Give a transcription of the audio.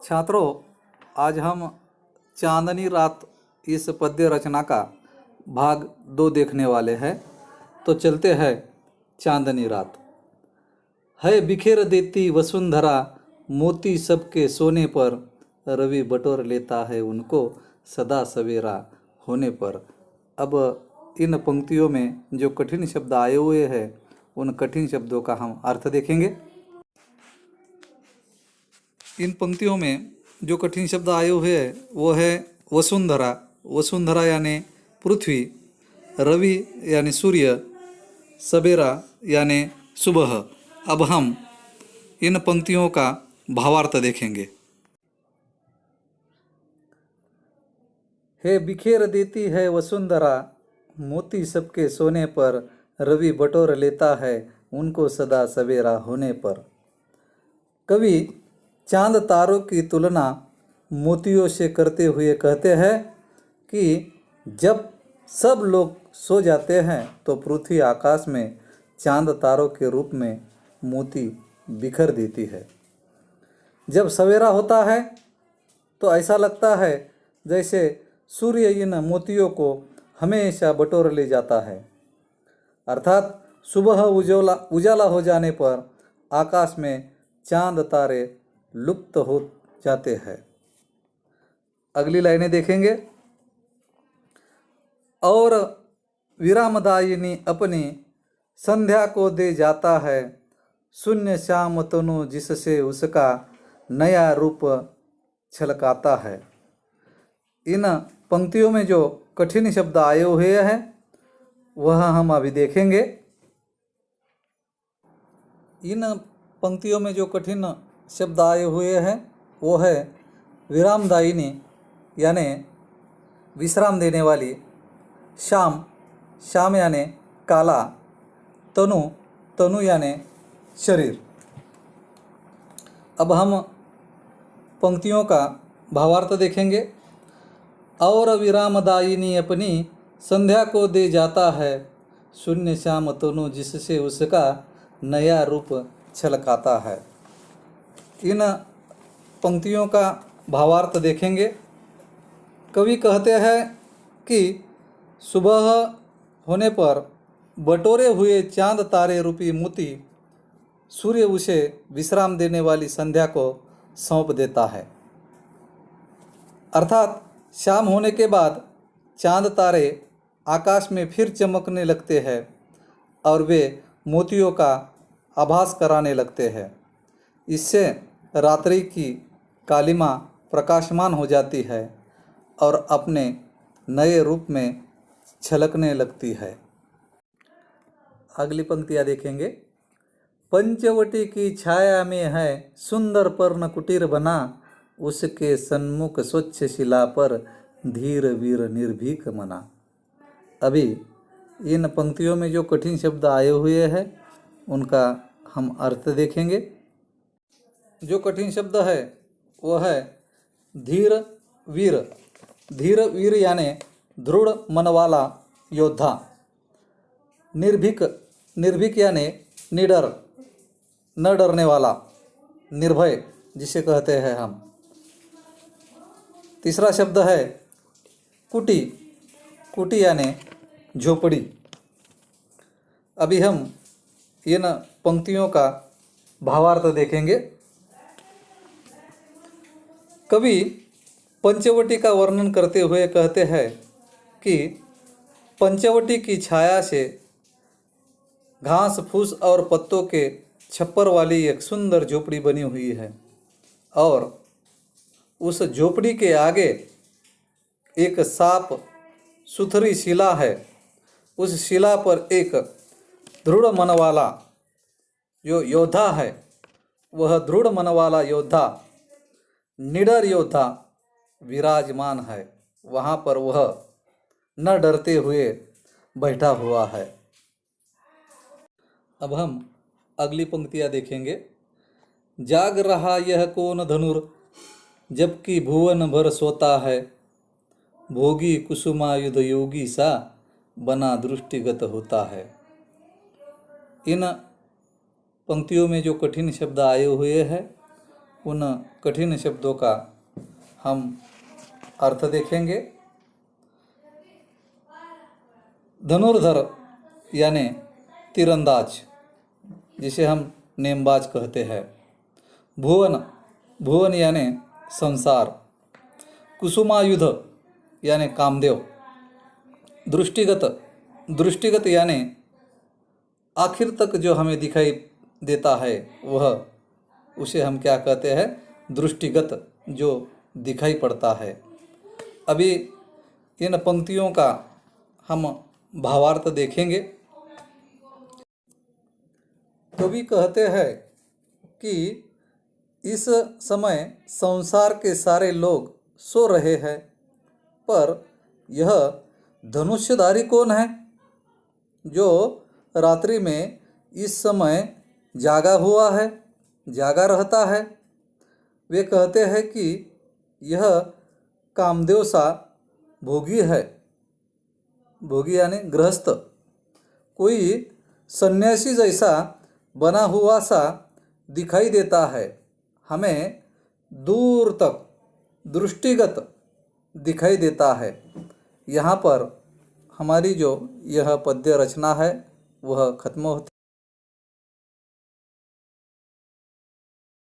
छात्रों, आज हम चांदनी रात इस पद्य रचना का भाग 2 देखने वाले हैं। तो चलते हैं। चांदनी रात। है बिखेर देती वसुंधरा, मोती सबके सोने पर, रवि बटोर लेता है उनको सदा सवेरा होने पर। अब इन पंक्तियों में जो कठिन शब्द आए हुए हैं, उन कठिन शब्दों का हम अर्थ देखेंगे। इन पंक्तियों में जो कठिन शब्द आए हुए हैं वो है वसुंधरा। वसुंधरा यानी पृथ्वी, रवि यानी सूर्य, सवेरा यानी सुबह। अब हम इन पंक्तियों का भावार्थ देखेंगे। हे बिखेर देती है वसुंधरा, मोती सबके सोने पर, रवि बटोर लेता है उनको सदा सवेरा होने पर। कवि चांद तारों की तुलना मोतियों से करते हुए कहते हैं कि जब सब लोग सो जाते हैं तो पृथ्वी आकाश में चांद तारों के रूप में मोती बिखर देती है। जब सवेरा होता है तो ऐसा लगता है जैसे सूर्य इन मोतियों को हमेशा बटोर ले जाता है। अर्थात सुबह उजाला हो जाने पर आकाश में चांद तारे लुप्त हो जाते हैं। अगली लाइनें देखेंगे। और विरामदायिनी अपनी संध्या को दे जाता है, शून्य श्याम तनु जिससे उसका नया रूप छलकाता है। इन पंक्तियों में जो कठिन शब्द आए हुए हैं वह हम अभी देखेंगे। इन पंक्तियों में जो कठिन शब्द आए हुए हैं वो है विरामदायिनी यानी विश्राम देने वाली, श्याम, श्याम यानी काला, तनु, तनु यानी शरीर। अब हम पंक्तियों का भावार्थ देखेंगे। और विरामदायिनी अपनी संध्या को दे जाता है, शून्य श्याम तनु जिससे उसका नया रूप छलकाता है। इन पंक्तियों का भावार्थ देखेंगे। कवि कहते हैं कि सुबह होने पर बटोरे हुए चांद तारे रूपी मोती सूर्य उसे विश्राम देने वाली संध्या को सौंप देता है। अर्थात शाम होने के बाद चांद तारे आकाश में फिर चमकने लगते हैं और वे मोतियों का आभास कराने लगते हैं। इससे रात्रि की कालिमा प्रकाशमान हो जाती है और अपने नए रूप में छलकने लगती है। अगली पंक्तियाँ देखेंगे। पंचवटी की छाया में है सुंदर पर्ण कुटीर बना, उसके सन्मुख स्वच्छ शिला पर धीर वीर निर्भीक मना। अभी इन पंक्तियों में जो कठिन शब्द आए हुए हैं उनका हम अर्थ देखेंगे। जो कठिन शब्द है वो है धीर वीर। धीर वीर यानी दृढ़ मन वाला योद्धा। निर्भीक, निर्भीक यानी निडर, न डरने वाला, निर्भय जिसे कहते हैं हम। तीसरा शब्द है कुटी। कुटी यानी झोपड़ी। अभी हम इन पंक्तियों का भावार्थ देखेंगे। कवि पंचवटी का वर्णन करते हुए कहते हैं कि पंचवटी की छाया से घास फूस और पत्तों के छप्पर वाली एक सुंदर झोपड़ी बनी हुई है और उस झोपड़ी के आगे एक साफ सुथरी शिला है। उस शिला पर एक दृढ़ मन वाला जो योद्धा है, वह दृढ़ मन वाला योद्धा, निडर योद्धा विराजमान है। वहाँ पर वह न डरते हुए बैठा हुआ है। अब हम अगली पंक्तियाँ देखेंगे। जाग रहा यह कौन धनुर, जबकि भुवन भर सोता है, भोगी कुसुमायुध योगी सा बना दृष्टिगत होता है। इन पंक्तियों में जो कठिन शब्द आए हुए हैं उन कठिन शब्दों का हम अर्थ देखेंगे। धनुर्धर यानी तीरंदाज, जिसे हम नेमबाज कहते हैं। भुवन, भुवन यानी संसार। कुसुमायुध यानी कामदेव। दृष्टिगत, दृष्टिगत यानी आखिर तक जो हमें दिखाई देता है वह, उसे हम क्या कहते हैं? दृष्टिगत, जो दिखाई पड़ता है। अभी इन पंक्तियों का हम भावार्थ देखेंगे। कवि कहते हैं कि इस समय संसार के सारे लोग सो रहे हैं, पर यह धनुष्यधारी कौन है जो रात्रि में इस समय जागा हुआ है, जागा रहता है? वे कहते हैं कि यह कामदेव सा भोगी है। भोगी यानी गृहस्थ, कोई सन्यासी जैसा बना हुआ सा दिखाई देता है। हमें दूर तक दृष्टिगत दिखाई देता है। यहाँ पर हमारी जो यह पद्य रचना है वह खत्म होती